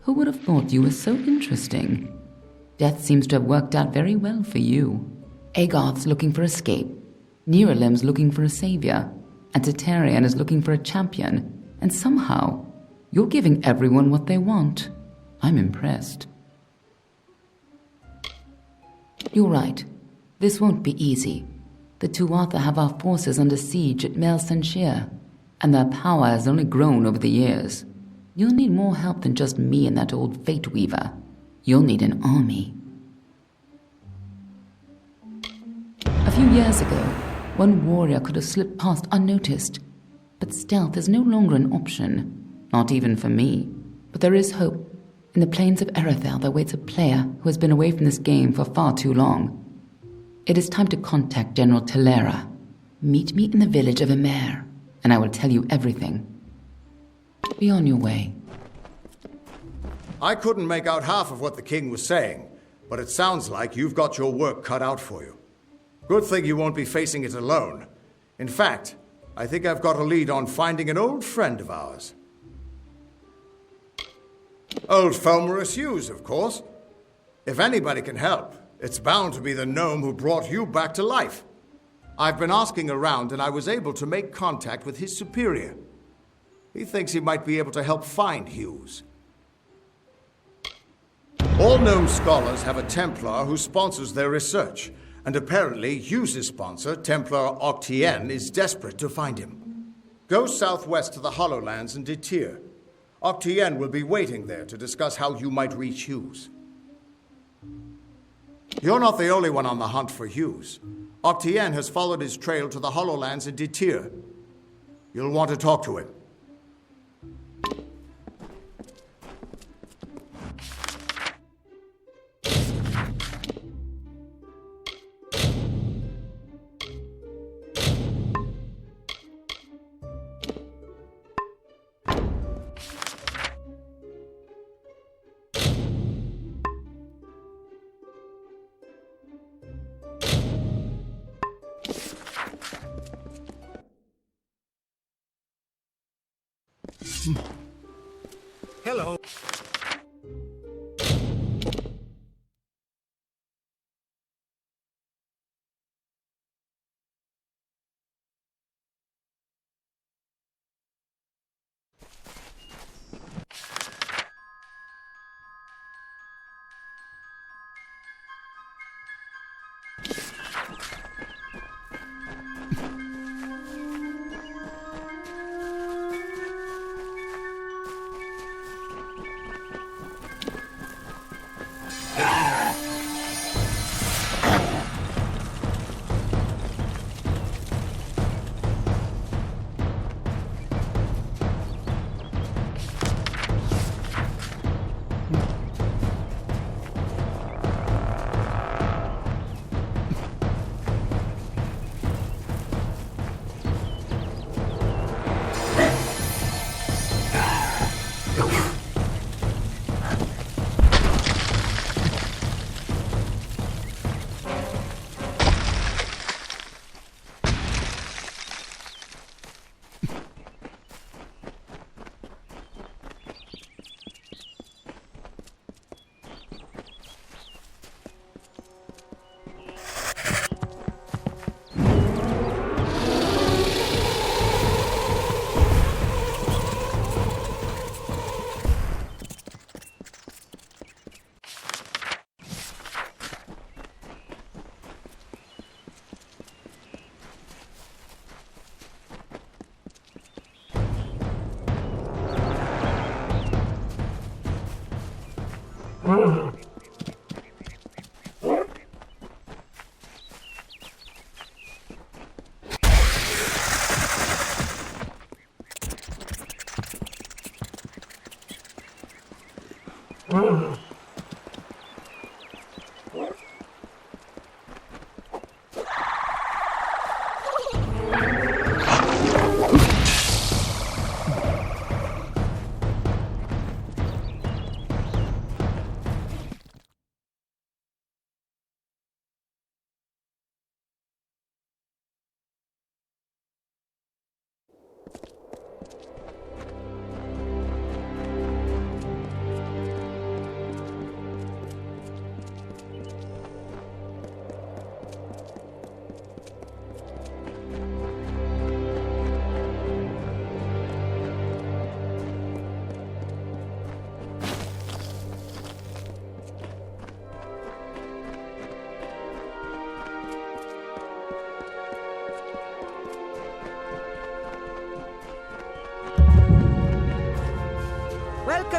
Who would have thought you were so interesting? Death seems to have worked out very well for you. Agarth's looking for escape. Neuralim's looking for a savior. And Tatarian is looking for a champion. And somehow, you're giving everyone what they want. I'm impressed. You're right. This won't be easy. The Tuatha have our forces under siege at Mel Senshir, and their power has only grown over the years. You'll need more help than just me and that old Fate Weaver. You'll need an army. A few years ago, one warrior could have slipped past unnoticed, but stealth is no longer an option, not even for me. But there is hope. In the plains of Erethel there waits a player who has been away from this game for far too long. It is time to contact General Telera. Meet me in the village of Emer, and I will tell you everything. Be on your way. I couldn't make out half of what the king was saying, but it sounds like you've got your work cut out for you. Good thing you won't be facing it alone. In fact, I think I've got a lead on finding an old friend of ours. Old Fomorous Hughes, of course. If anybody can help, it's bound to be the gnome who brought you back to life. I've been asking around and I was able to make contact with his superior. He thinks he might be able to help find Hughes. All gnome scholars have a Templar who sponsors their research, and apparently Hughes' sponsor, Templar Octien, is desperate to find him. Go southwest to the Hollowlands and Detir. Octien will be waiting there to discuss how you might reach Hughes. You're not the only one on the hunt for Hughes. Octien has followed his trail to the Hollowlands and Detir. You'll want to talk to him. Hello.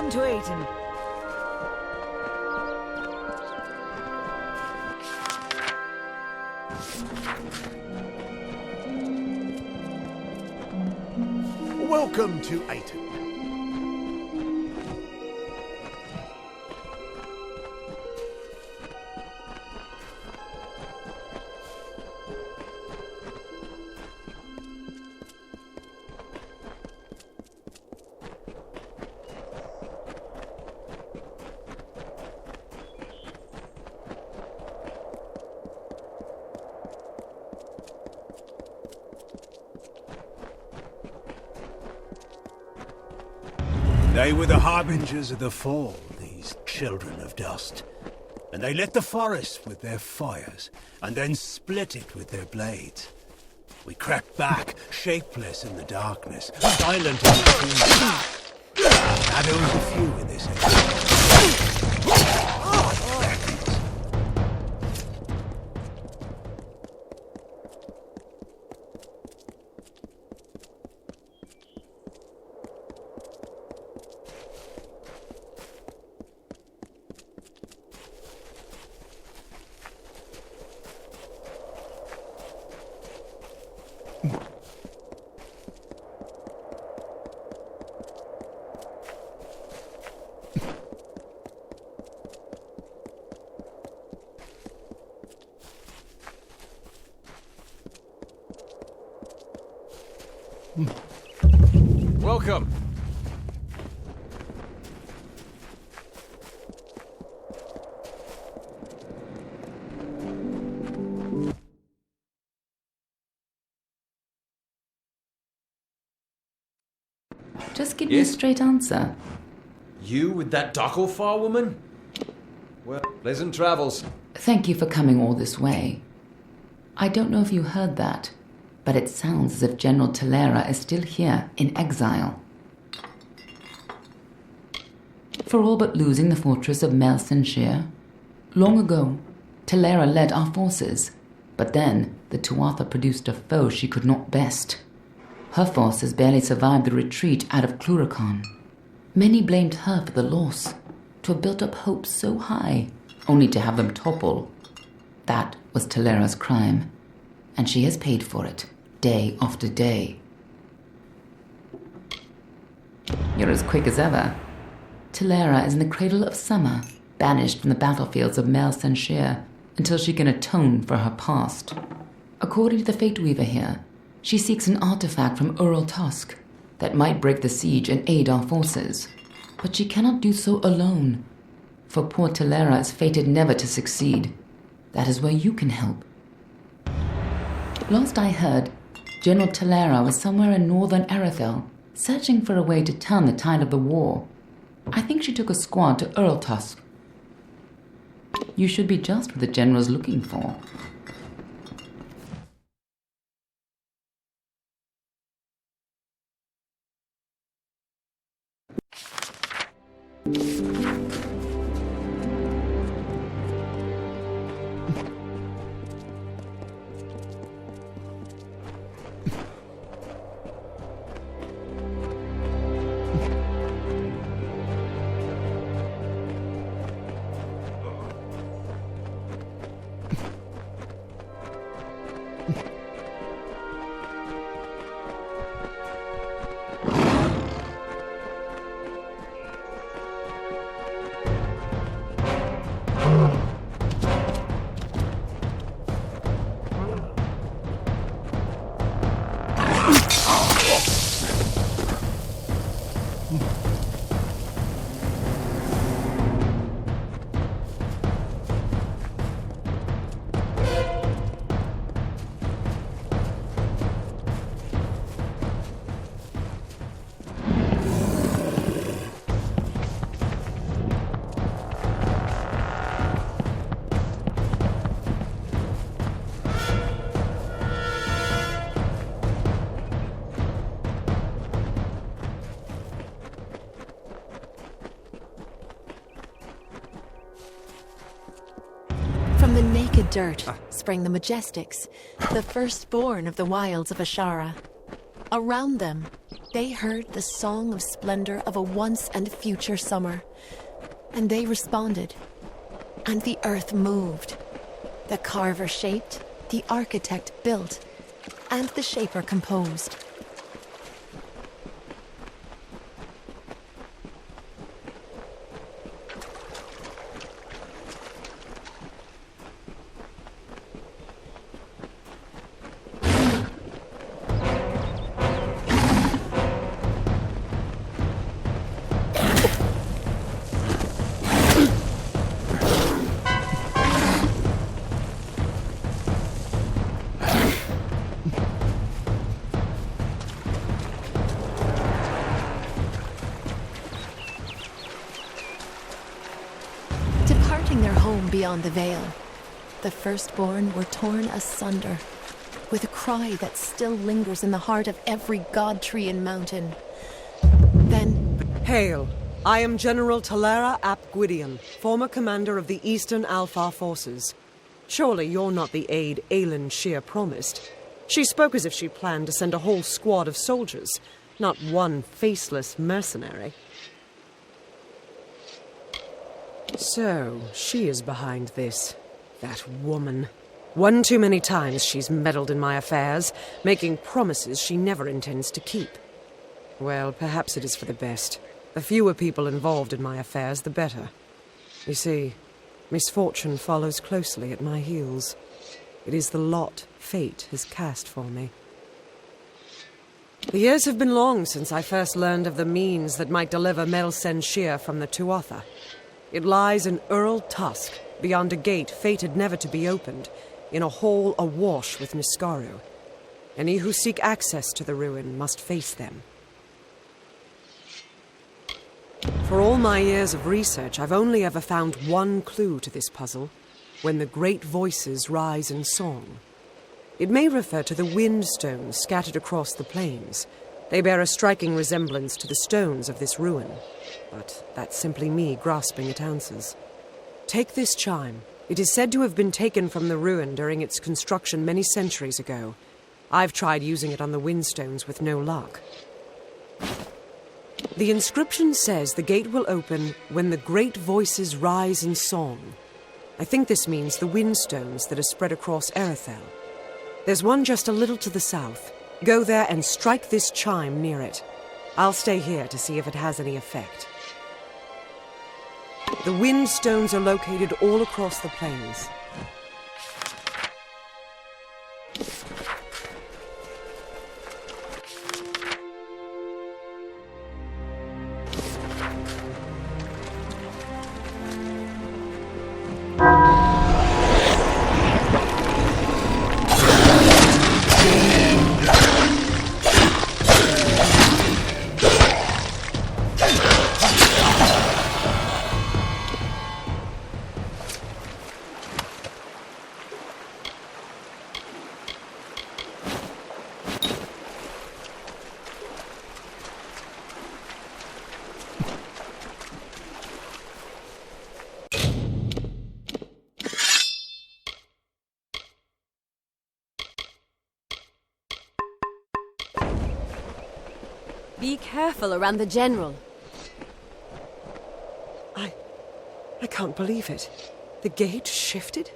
Welcome to Aiden. Welcome to Aiden. They were the harbingers of the fall, these children of dust. And they lit the forest with their fires, and then split it with their blades. We crept back, shapeless in the darkness, silent in the trees. Now there was a few in this area. Welcome. Just give me a straight answer. You with that Docklefar woman? Well, pleasant travels. Thank you for coming all this way. I don't know if you heard that, but it sounds as if General Talera is still here, in exile. For all but losing the fortress of Melsenshire. Long ago, Talera led our forces, but then the Tuatha produced a foe she could not best. Her forces barely survived the retreat out of Cluracan. Many blamed her for the loss, to have built up hopes so high, only to have them topple. That was Talera's crime, and she has paid for it, day after day. You're as quick as ever. Talera is in the cradle of summer, banished from the battlefields of Melsenshire until she can atone for her past. According to the Fate Weaver here, she seeks an artifact from Ural Tusk that might break the siege and aid our forces. But she cannot do so alone, for poor Talera is fated never to succeed. That is where you can help. Last I heard, General Talera was somewhere in northern Erethel, searching for a way to turn the tide of the war. I think she took a squad to Ural Tusk. You should be just what the general's looking for. From the naked dirt sprang the Majestics, the firstborn of the wilds of Ashara. Around them, They heard the song of splendor of a once and future summer, and they responded. And the earth moved. The carver shaped, the architect built, and the shaper composed. Departing their home beyond the veil, the firstborn were torn asunder, with a cry that still lingers in the heart of every god tree and mountain. Then, Hail! I am General Talera ap Gwydion, former commander of the Eastern Alfar forces. Surely you're not the aide Aelin Shear promised. She spoke as if she planned to send a whole squad of soldiers, not one faceless mercenary. So, she is behind this. That woman. One too many times she's meddled in my affairs, making promises she never intends to keep. Well, perhaps it is for the best. The fewer people involved in my affairs, the better. You see, misfortune follows closely at my heels. It is the lot fate has cast for me. The years have been long since I first learned of the means that might deliver Melsen Shear from the Tuatha. It lies in Earl Tusk, beyond a gate fated never to be opened, in a hall awash with Niskaru. Any who seek access to the ruin must face them. For all my years of research, I've only ever found one clue to this puzzle: when the great voices rise in song. It may refer to the wind stones scattered across the plains. They bear a striking resemblance to the stones of this ruin, but that's simply me grasping at answers. Take this chime. It is said to have been taken from the ruin during its construction many centuries ago. I've tried using it on the windstones with no luck. The inscription says the gate will open when the great voices rise in song. I think this means the windstones that are spread across Erethel. There's one just a little to the south. Go there and strike this chime near it. I'll stay here to see if it has any effect. The windstones are located all across the plains. Be careful around the General. I can't believe it. The gate shifted?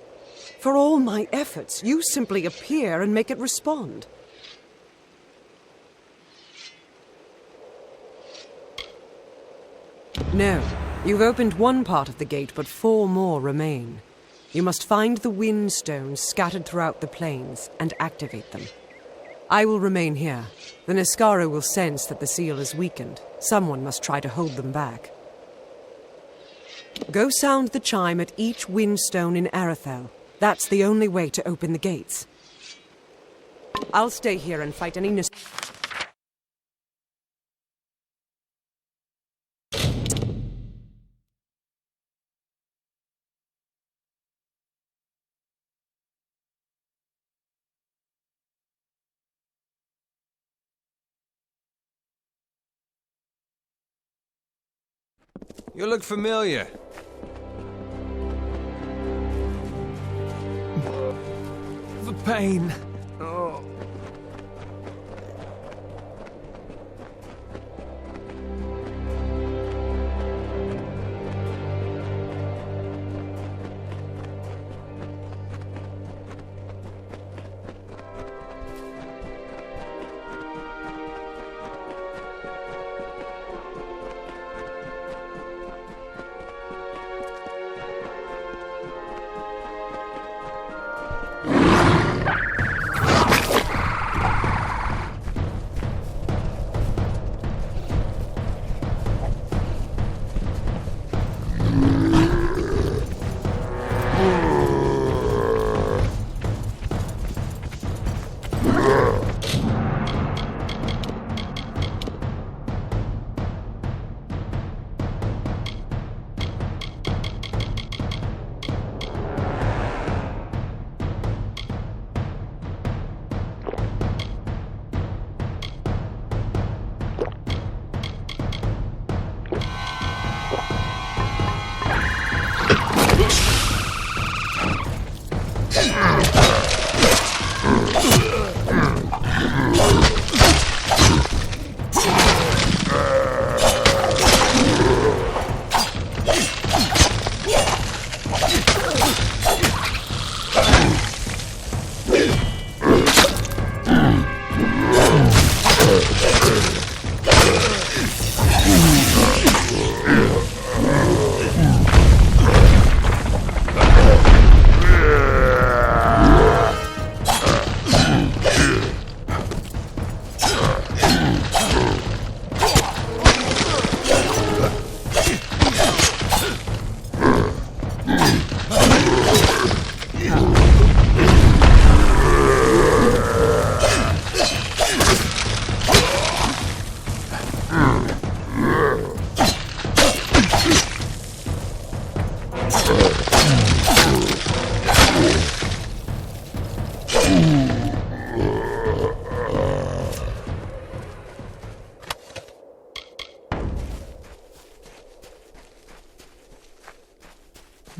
For all my efforts, you simply appear and make it respond. No, you've opened one part of the gate, but 4 more remain. You must find the wind stones scattered throughout the plains and activate them. I will remain here. The Niskaru will sense that the seal is weakened. Someone must try to hold them back. Go sound the chime at each windstone in Erethel. That's the only way to open the gates. I'll stay here and fight any You look familiar. The pain. Oh.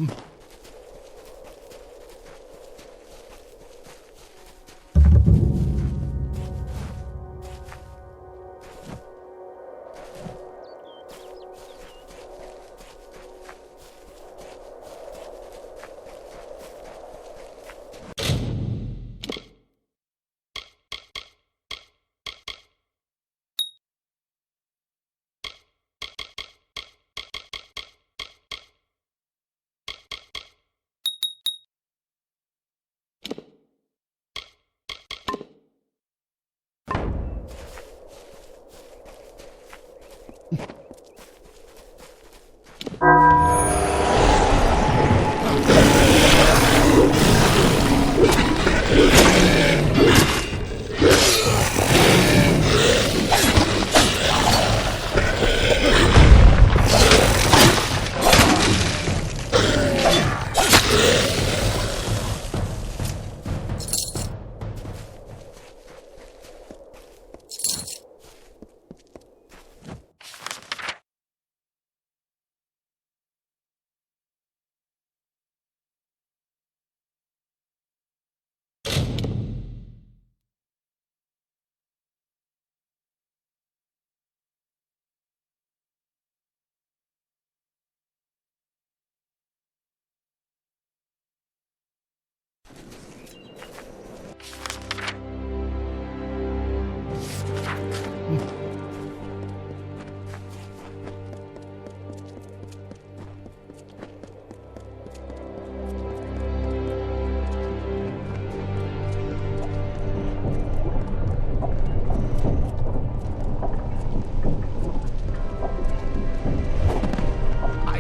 I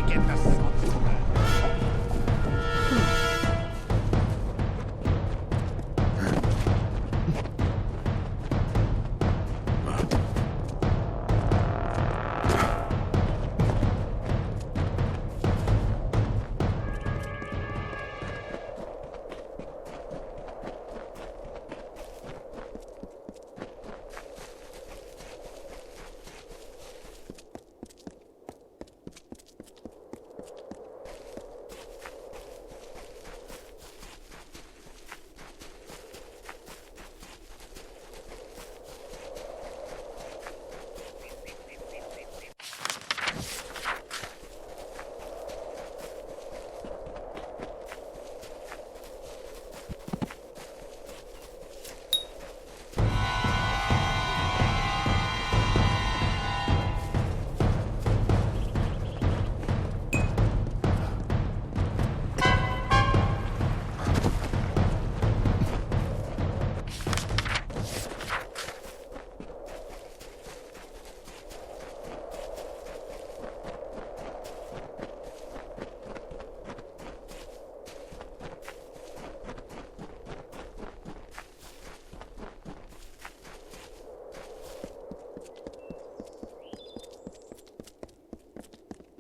get the socks for that.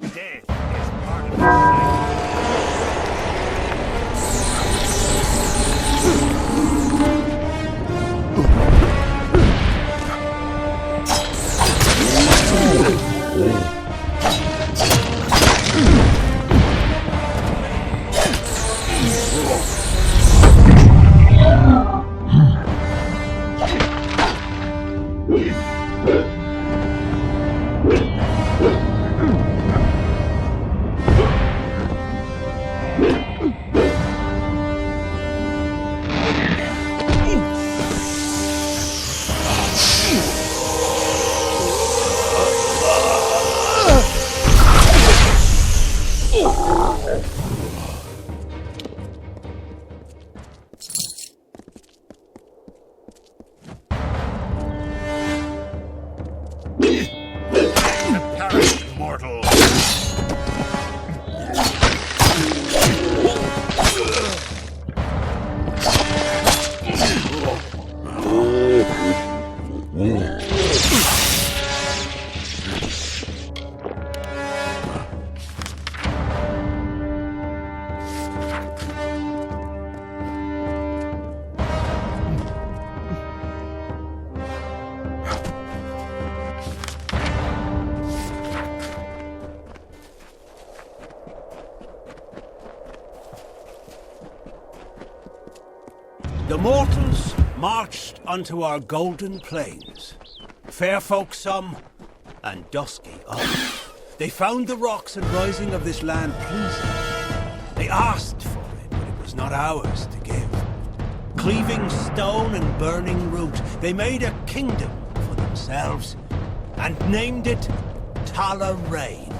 Death is part of the cycle. Perish, mortal! The mortals marched unto our golden plains. Fair folk some, and dusky others. They found the rocks and rising of this land pleasing. They asked for it, but it was not ours to give. Cleaving stone and burning root, they made a kingdom for themselves, and named it Talarain.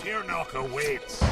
Tirnoch awaits.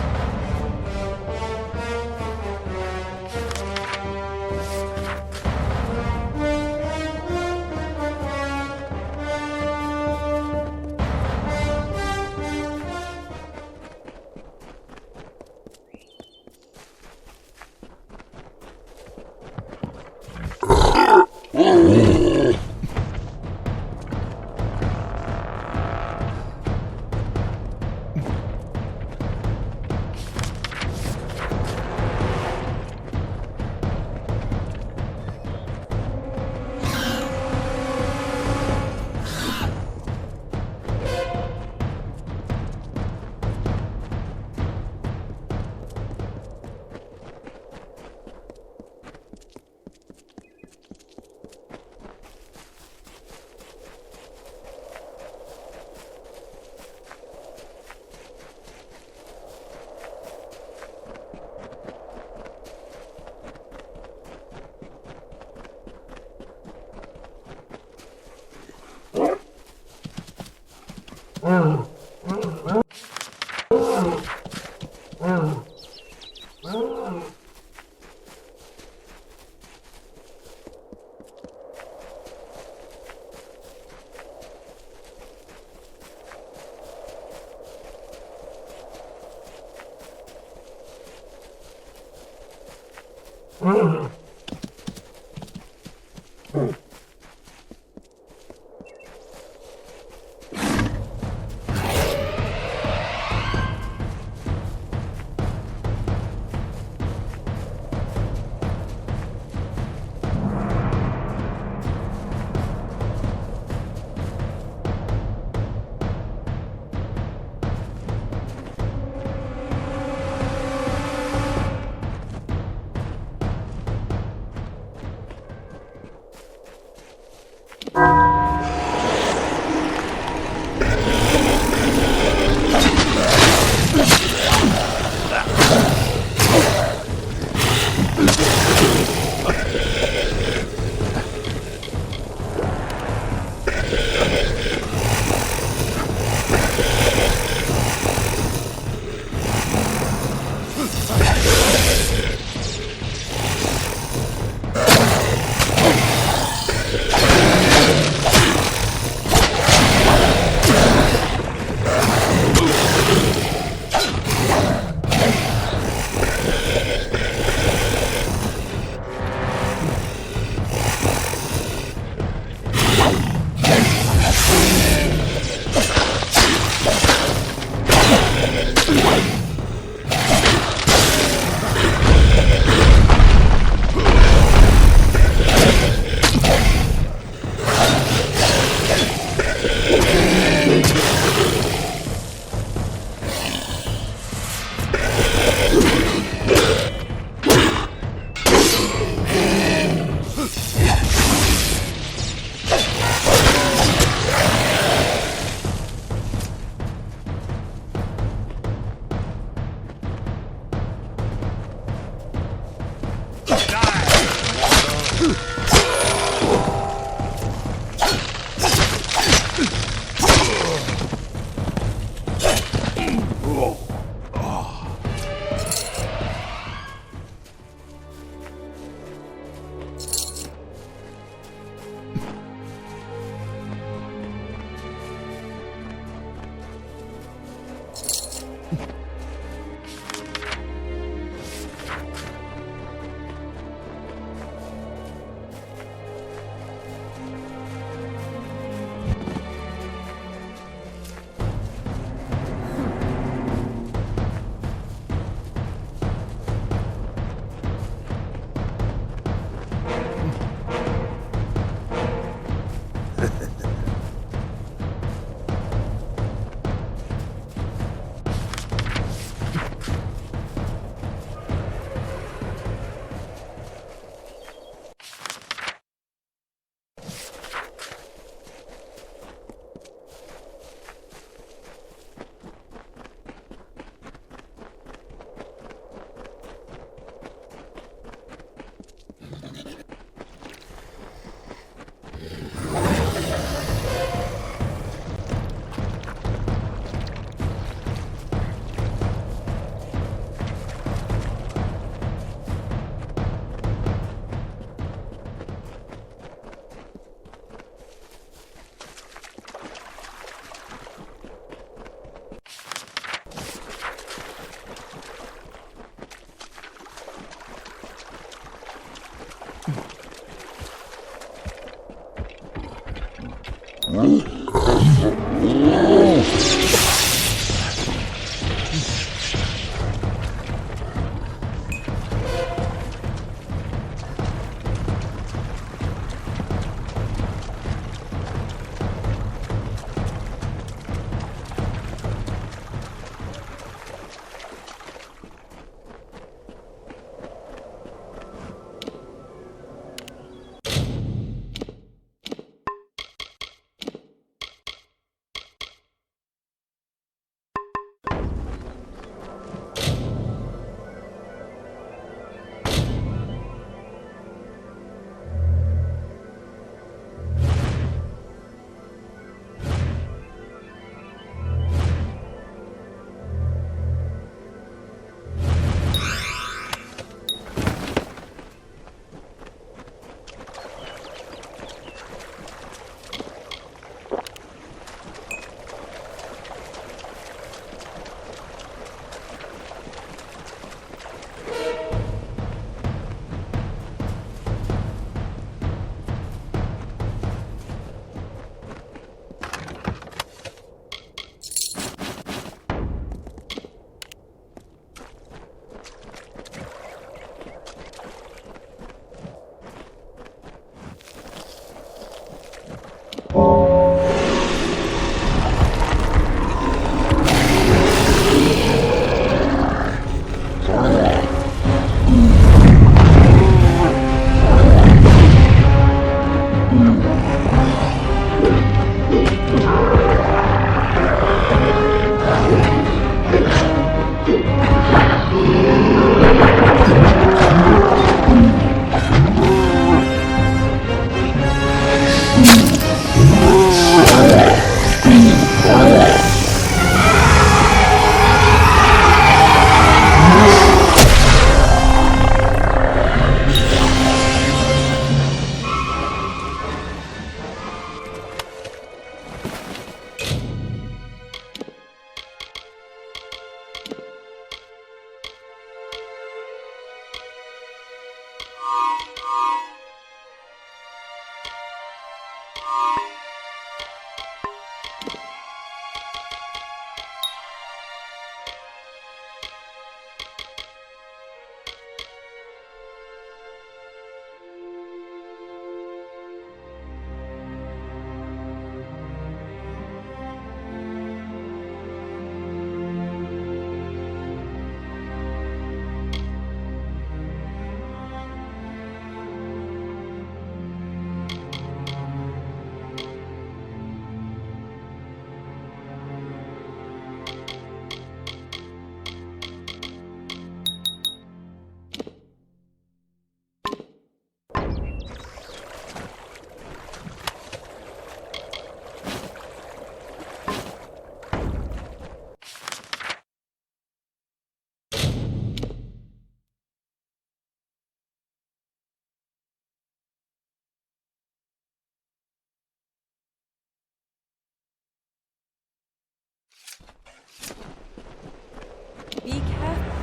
Be careful.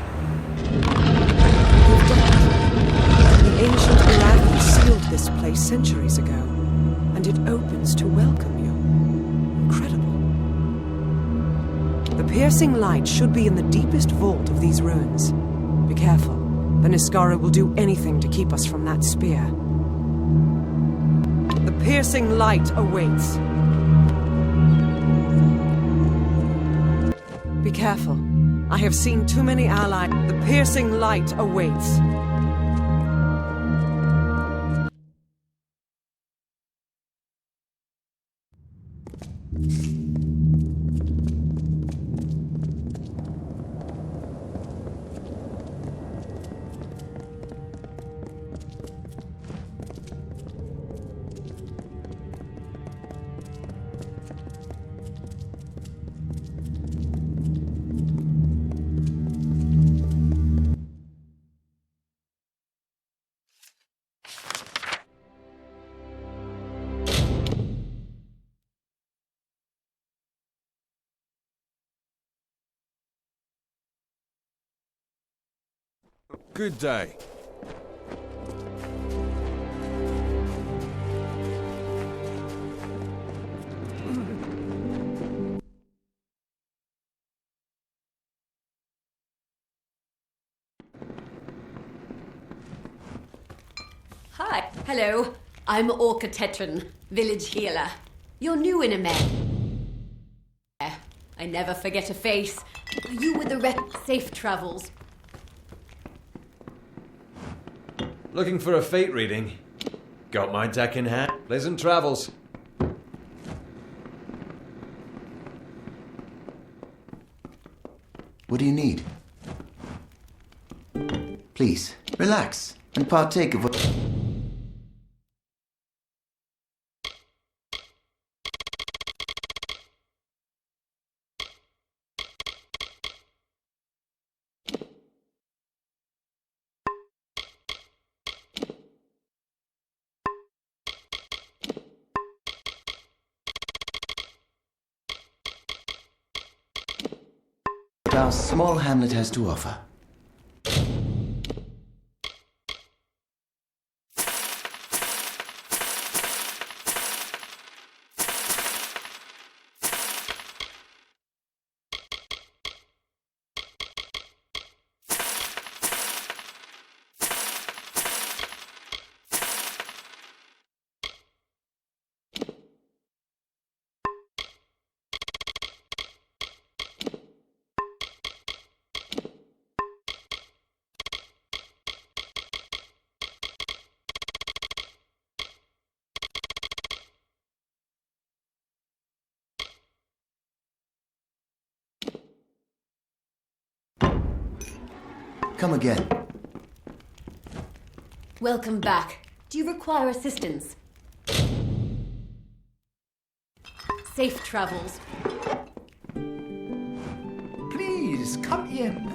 The ancient Arathi sealed this place centuries ago, and it opens to welcome you. Incredible. The piercing light should be in the deepest vault of these ruins. Be careful. The Niskara will do anything to keep us from that spear. The piercing light awaits. Be careful. I have seen too many allies. The piercing light awaits. Good day. Hi. Hello. I'm Orca Tetran, village healer. You're new in Amalur. I never forget a face. Are you with the safe travels? Looking for a fate reading? Got my deck in hand. Pleasant travels. What do you need? Please, relax and partake of what... our small hamlet has to offer. Come again. Welcome back. Do you require assistance? Safe travels. Please, come in.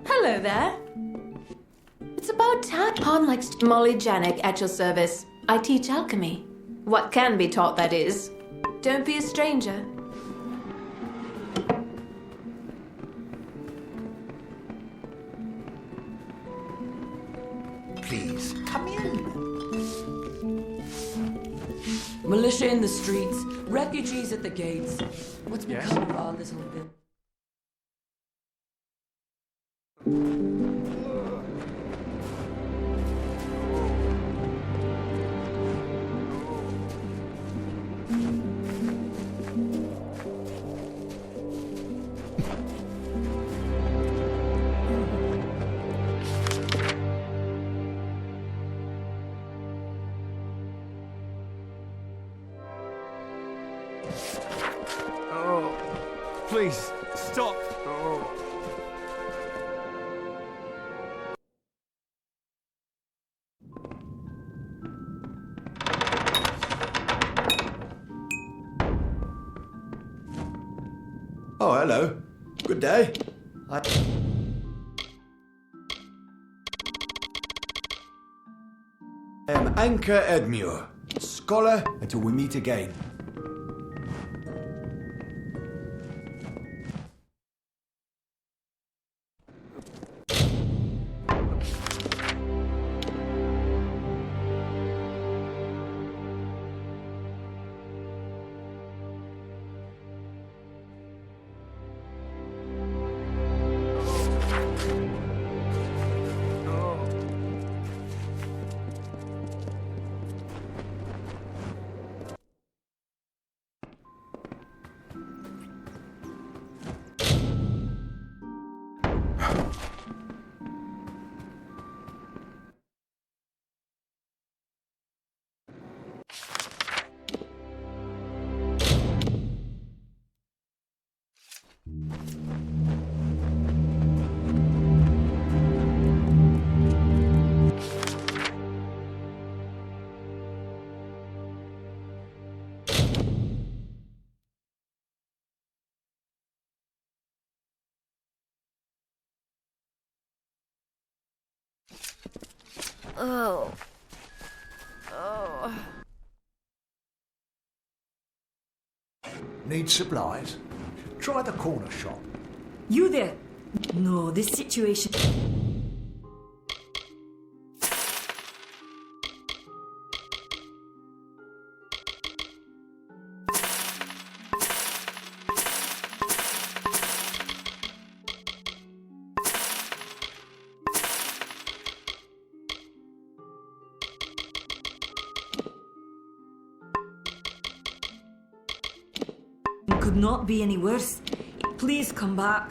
Hello there. It's about time. Han likes Molly Janik at your service. I teach alchemy. What can be taught, that is. Don't be a stranger. Please, come in. Militia in the streets, refugees at the gates. What's become of our little bit? Please, stop. Oh. Oh, hello. Good day. I am Anchor Edmure, scholar until we meet again. Oh. Oh. Need supplies? Try the corner shop. You there? No, this situation. could not be any worse. Please come back.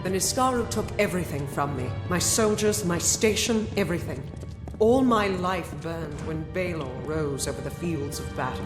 The Niskaru took everything from me. My soldiers, my station, everything. All my life burned when Balor rose over the fields of battle.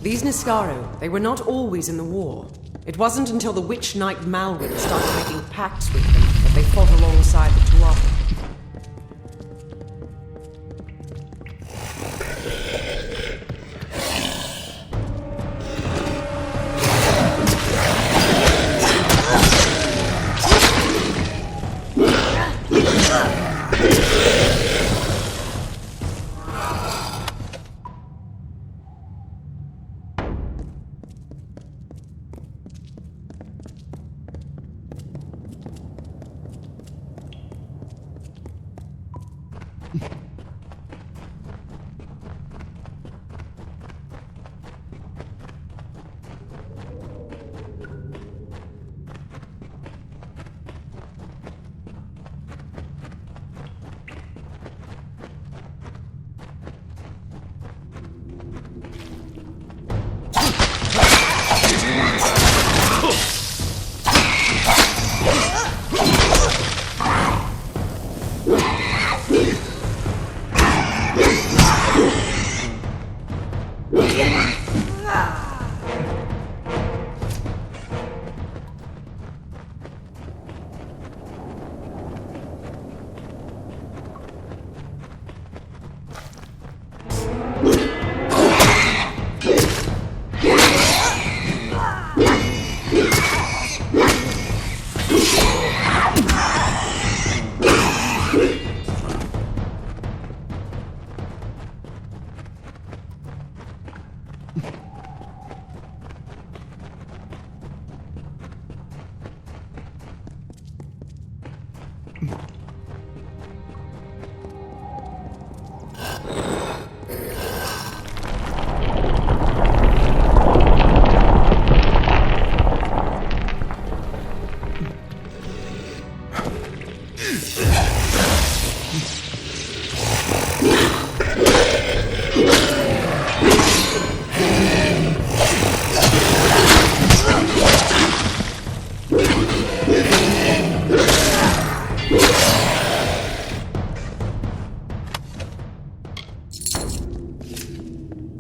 These Niskaru, they were not always in the war. It wasn't until the witch knight Malwyn started making pacts with them that they fought alongside the Tuatha.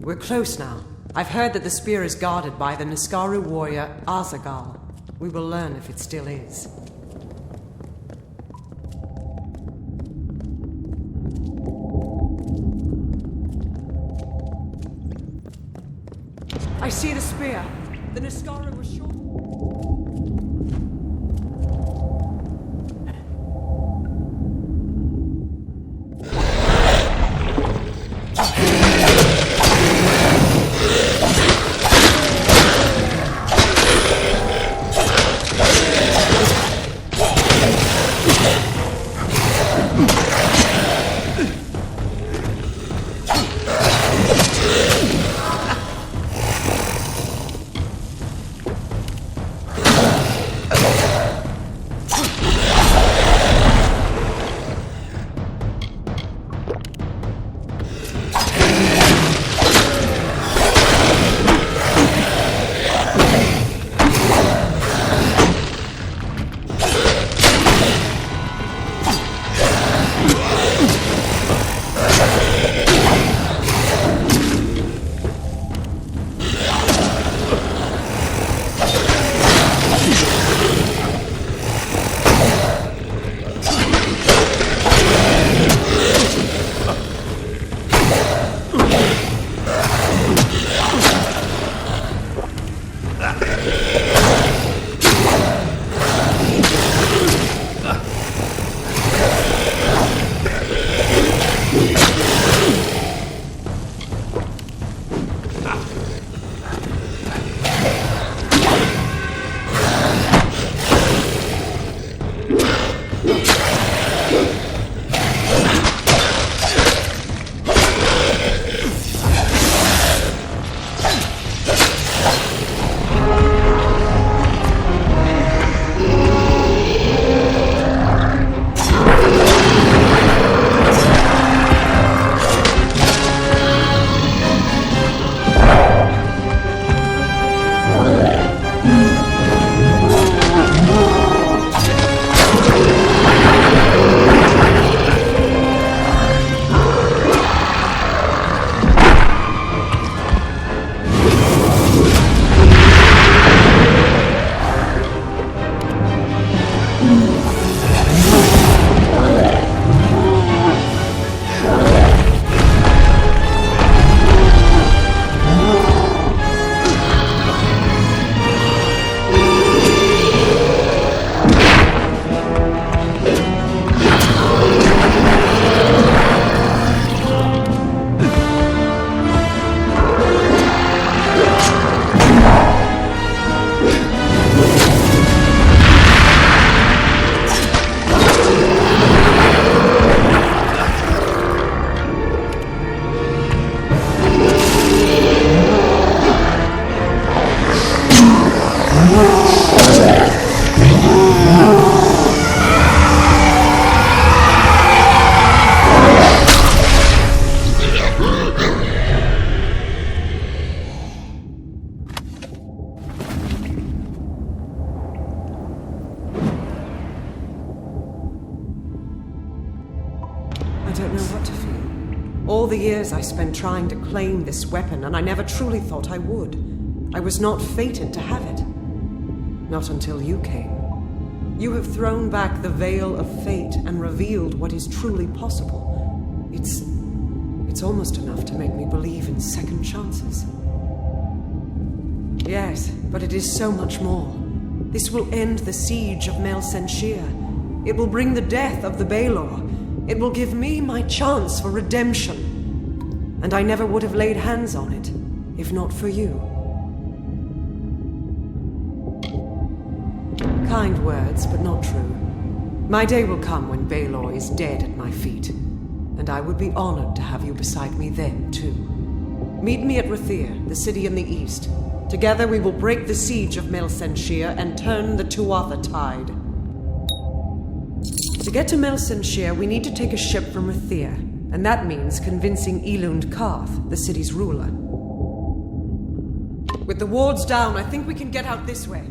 We're close now. I've heard that the spear is guarded by the Niskaru warrior Azagal. We will learn if it still is. I see the spear. The Niskaru was short. the years I spent trying to claim this weapon, and I never truly thought I would. I was not fated to have it. Not until you came. You have thrown back the veil of fate and revealed what is truly possible. It's almost enough to make me believe in second chances. Yes, but it is so much more. This will end the siege of Mel Senshir. It will bring the death of the Baelor. It will give me my chance for redemption. And I never would have laid hands on it, if not for you. Kind words, but not true. My day will come when Baelor is dead at my feet. And I would be honored to have you beside me then, too. Meet me at Rathir, the city in the east. Together we will break the siege of Mel Senshir and turn the Tuatha tide. To get to Mel Senshir, we need to take a ship from Rathir, and that means convincing Elund Karth, the city's ruler. With the wards down, I think we can get out this way.